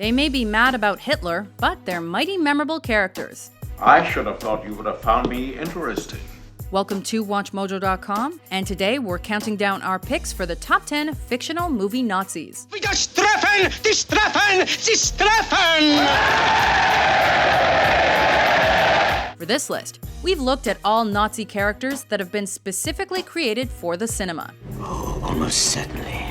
They may be mad about Hitler, but they're mighty memorable characters. I should have thought you would have found me interesting. Welcome to WatchMojo.com, and today we're counting down our picks for the top 10 fictional movie Nazis. Wieder Strafen, die Strafen, die Strafen! For this list, we've looked at all Nazi characters that have been specifically created for the cinema. Oh, almost certainly.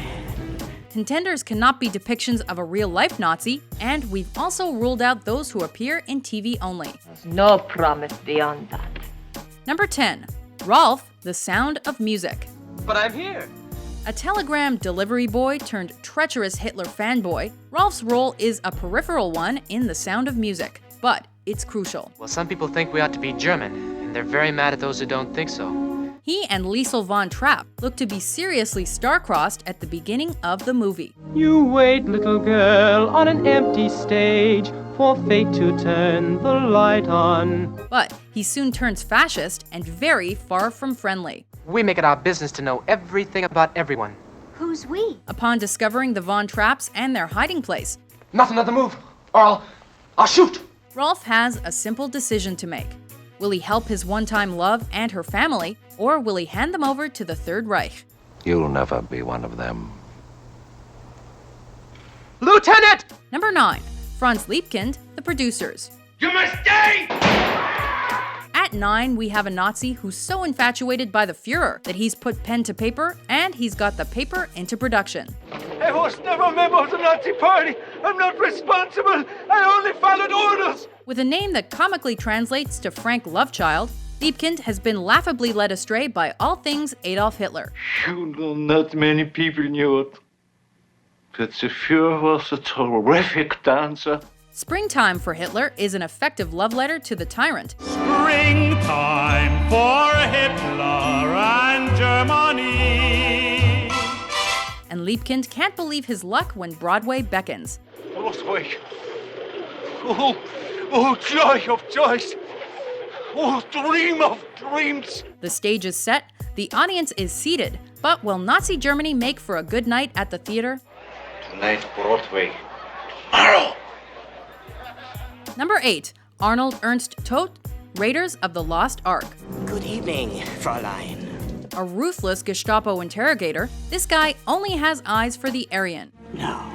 Contenders cannot be depictions of a real-life Nazi, and we've also ruled out those who appear in TV only. No promise beyond that. Number 10. Rolfe, the Sound of Music. But I'm here. A telegram delivery boy turned treacherous Hitler fanboy, Rolfe's role is a peripheral one in The Sound of Music, but it's crucial. Well, some people think we ought to be German, and they're very mad at those who don't think so. He and Liesl von Trapp look to be seriously star-crossed at the beginning of the movie. You wait, little girl, on an empty stage for fate to turn the light on. But he soon turns fascist and very far from friendly. We make it our business to know everything about everyone. Who's we? Upon discovering the von Trapps and their hiding place, Not another move, or I'll shoot! Rolfe has a simple decision to make. Will he help his one-time love and her family, or will he hand them over to the Third Reich? You'll never be one of them. Lieutenant! Number 9. Franz Liebkind, The Producers. You must stay! At 9, we have a Nazi who's so infatuated by the Führer that he's put pen to paper and he's got the paper into production. I was never a member of the Nazi Party. I'm not responsible. I only followed orders. With a name that comically translates to Frank Lovechild, Liebkind has been laughably led astray by all things Adolf Hitler. You know, not many people knew it. But the Führer was a terrific dancer. Springtime for Hitler is an effective love letter to the tyrant. Springtime for Hitler and Germany. And Liebkind can't believe his luck when Broadway beckons. Broadway. Oh, joy of joys. Oh, dream of dreams. The stage is set, the audience is seated, but will Nazi Germany make for a good night at the theater? Tonight, Broadway. Tomorrow. Number 8. Arnold, Ernst, Toht, Raiders of the Lost Ark. Good evening, Fräulein. A ruthless Gestapo interrogator, this guy only has eyes for the Aryan. Now,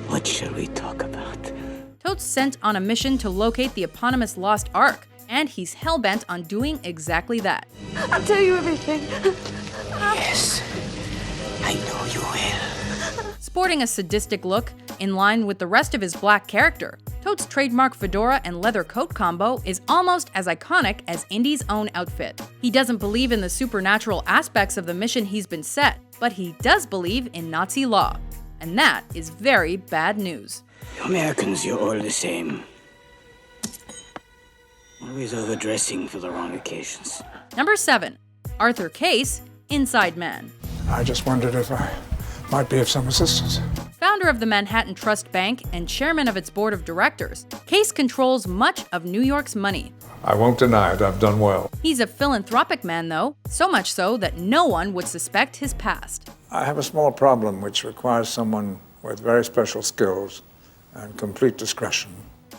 what shall we talk about? Toht's sent on a mission to locate the eponymous Lost Ark, and he's hell-bent on doing exactly that. I'll tell you everything. Yes, I know you will. Sporting a sadistic look, in line with the rest of his black character, Toht's trademark fedora and leather coat combo is almost as iconic as Indy's own outfit. He doesn't believe in the supernatural aspects of the mission he's been set, but he does believe in Nazi law. And that is very bad news. You Americans, you're all the same. Always overdressing for the wrong occasions. Number 7. Arthur Case, Inside Man. I just wondered if I might be of some assistance. Founder of the Manhattan Trust Bank and chairman of its board of directors, Case controls much of New York's money. I won't deny it, I've done well. He's a philanthropic man, though, so much so that no one would suspect his past. I have a small problem which requires someone with very special skills and complete discretion.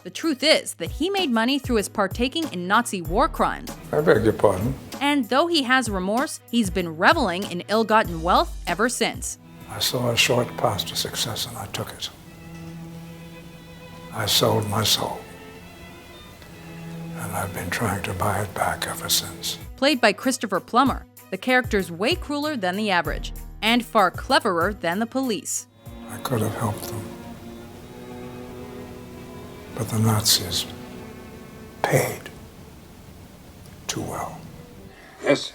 The truth is that he made money through his partaking in Nazi war crimes. I beg your pardon? And though he has remorse, he's been reveling in ill-gotten wealth ever since. I saw a short path to success and I took it. I sold my soul. And I've been trying to buy it back ever since. Played by Christopher Plummer, the character's way crueler than the average, and far cleverer than the police. I could have helped them. But the Nazis paid too well. Yes.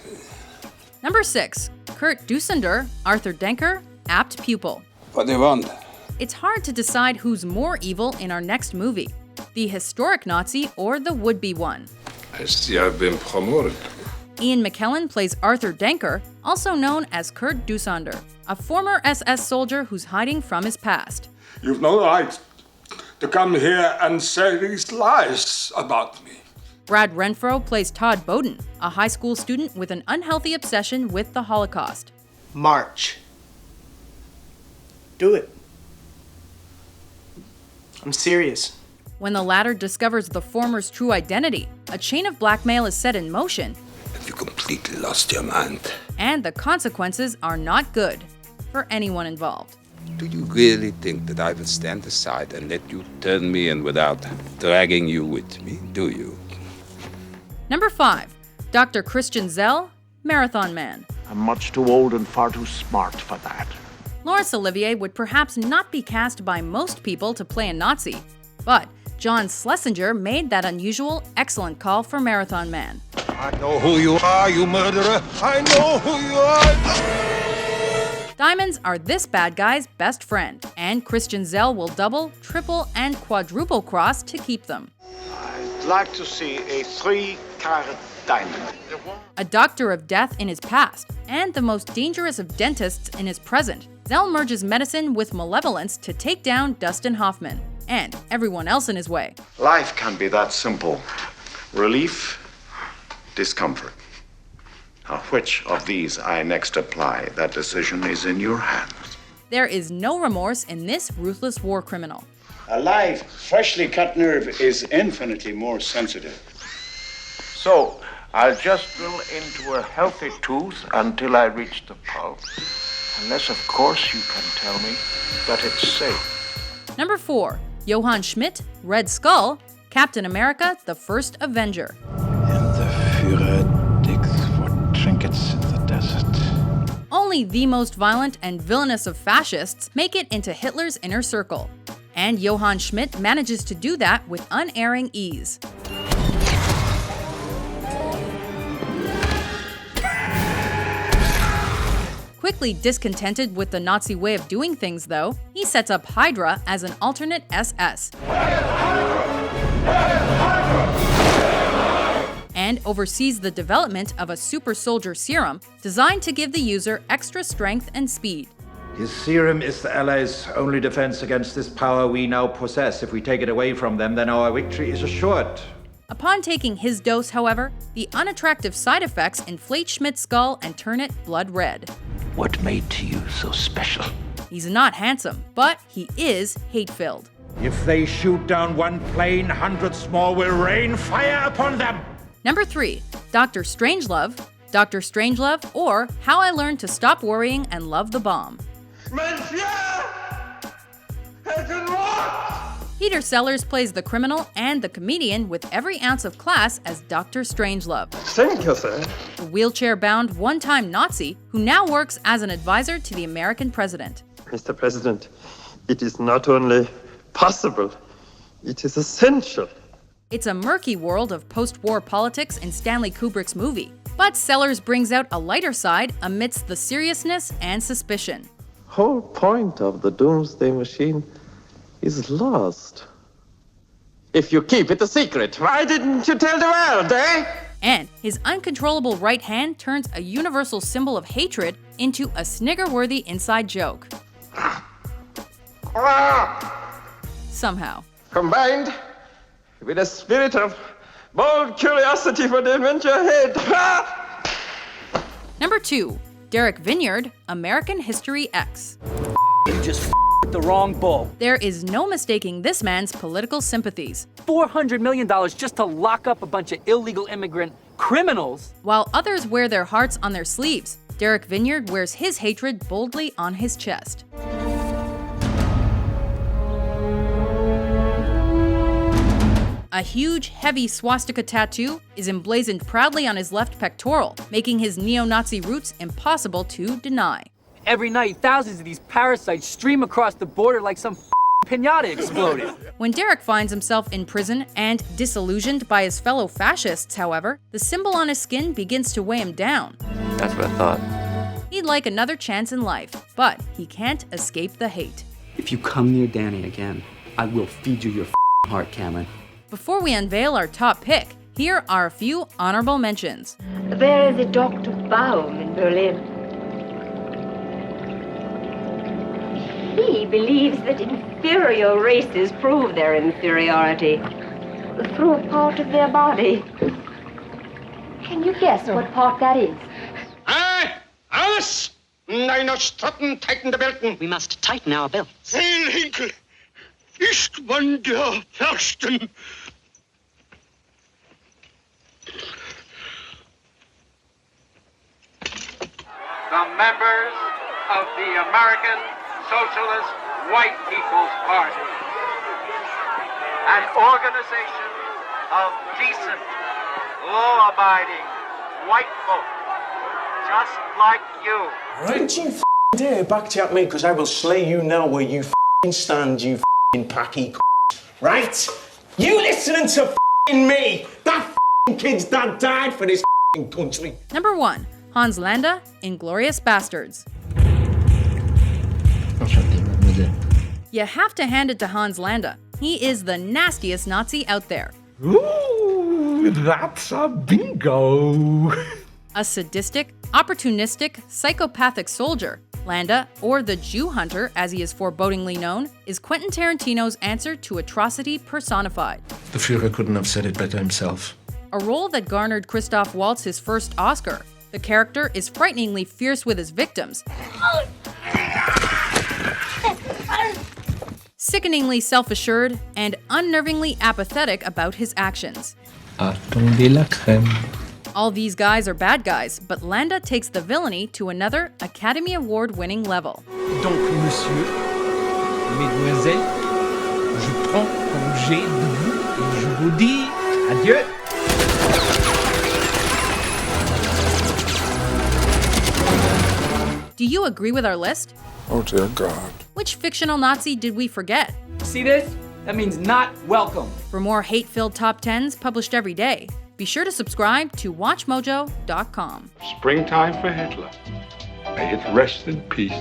Number 6. Kurt Dusender, Arthur Denker, apt pupil. What do you want? It's hard to decide who's more evil in our next movie, the historic Nazi or the would-be one. I see I've been promoted. Ian McKellen plays Arthur Denker, also known as Kurt Dusender, a former SS soldier who's hiding from his past. You've no right to come here and say these lies about me. Brad Renfro plays Todd Bowden, a high school student with an unhealthy obsession with the Holocaust. March. Do it. I'm serious. When the latter discovers the former's true identity, a chain of blackmail is set in motion. Have you completely lost your mind? And the consequences are not good for anyone involved. Do you really think that I will stand aside and let you turn me in without dragging you with me, do you? Number 5. Dr. Christian Szell, Marathon Man. I'm much too old and far too smart for that. Laurence Olivier would perhaps not be cast by most people to play a Nazi, but John Schlesinger made that unusual, excellent call for Marathon Man. I know who you are, you murderer! I know who you are! Diamonds are this bad guy's best friend, and Christian Szell will double, triple, and quadruple cross to keep them. I'd like to see a 3-carat diamond. A doctor of death in his past, and the most dangerous of dentists in his present, Szell merges medicine with malevolence to take down Dustin Hoffman, and everyone else in his way. Life can be that simple. Relief, discomfort. Now, which of these I next apply, that decision is in your hands. There is no remorse in this ruthless war criminal. A live, freshly cut nerve is infinitely more sensitive. So, I'll just drill into a healthy tooth until I reach the pulp. Unless, of course, you can tell me that it's safe. Number 4. Johann Schmidt, Red Skull, Captain America, the First Avenger. And the Führer digs for trinkets in the desert. Only the most violent and villainous of fascists make it into Hitler's inner circle. And Johann Schmidt manages to do that with unerring ease. Quickly discontented with the Nazi way of doing things, though, he sets up Hydra as an alternate SS. And oversees the development of a super soldier serum designed to give the user extra strength and speed. His serum is the Allies' only defense against this power we now possess. If we take it away from them, then our victory is assured. Upon taking his dose, however, the unattractive side effects inflate Schmidt's skull and turn it blood red. What made you so special? He's not handsome, but he is hate-filled. If they shoot down one plane, hundreds more will rain fire upon them. Number 3, Dr. Strangelove, Dr. Strangelove, or How I Learned to Stop Worrying and Love the Bomb. Peter Sellers plays the criminal and the comedian with every ounce of class as Dr. Strangelove. Thank you, sir. The wheelchair-bound, one-time Nazi who now works as an advisor to the American president. Mr. President, it is not only possible, it is essential. It's a murky world of post-war politics in Stanley Kubrick's movie, but Sellers brings out a lighter side amidst the seriousness and suspicion. Whole point of the Doomsday Machine is lost. If you keep it a secret, why didn't you tell the world, eh? And his uncontrollable right hand turns a universal symbol of hatred into a snigger-worthy inside joke. Somehow. Combined with a spirit of bold curiosity for the adventure ahead. Number 2, Derek Vinyard, American History X. You just with the wrong bull. There is no mistaking this man's political sympathies. $400 million just to lock up a bunch of illegal immigrant criminals. While others wear their hearts on their sleeves, Derek Vinyard wears his hatred boldly on his chest. A huge, heavy swastika tattoo is emblazoned proudly on his left pectoral, making his neo-Nazi roots impossible to deny. Every night, thousands of these parasites stream across the border like some pinata exploded. When Derek finds himself in prison and disillusioned by his fellow fascists, however, the symbol on his skin begins to weigh him down. That's what I thought. He'd like another chance in life, but he can't escape the hate. If you come near Danny again, I will feed you your heart, Cameron. Before we unveil our top pick, here are a few honorable mentions. There is a Dr. Baum in Berlin. He believes that inferior races prove their inferiority through a part of their body. Can you guess what part that is? Alice! Nein, not strutten, tighten the belten. We must tighten our belts. Heil Hinkel, ist man der Fürsten. The members of the American Socialist White People's Party, an organization of decent, law-abiding white folk, just like you. Don't you dare backchat me, because I will slay you now where you stand, you packy right? You listening to me? That kid's dad died for this country. Number 1. Hans Landa, Inglourious Basterds. You have to hand it to Hans Landa. He is the nastiest Nazi out there. Ooh, that's a bingo. A sadistic, opportunistic, psychopathic soldier, Landa, or the Jew Hunter as he is forebodingly known, is Quentin Tarantino's answer to atrocity personified. The Führer couldn't have said it better himself. A role that garnered Christoph Waltz his first Oscar. The character is frighteningly fierce with his victims, sickeningly self-assured, and unnervingly apathetic about his actions. Attendez la crème. All these guys are bad guys, but Landa takes the villainy to another Academy Award-winning level. Donc, monsieur, mesdemoiselles, je prends congé de vous et je vous dis adieu. Do you agree with our list? Oh dear God. Which fictional Nazi did we forget? See this? That means not welcome. For more hate-filled top 10s published every day, be sure to subscribe to WatchMojo.com. Springtime for Hitler. May it rest in peace.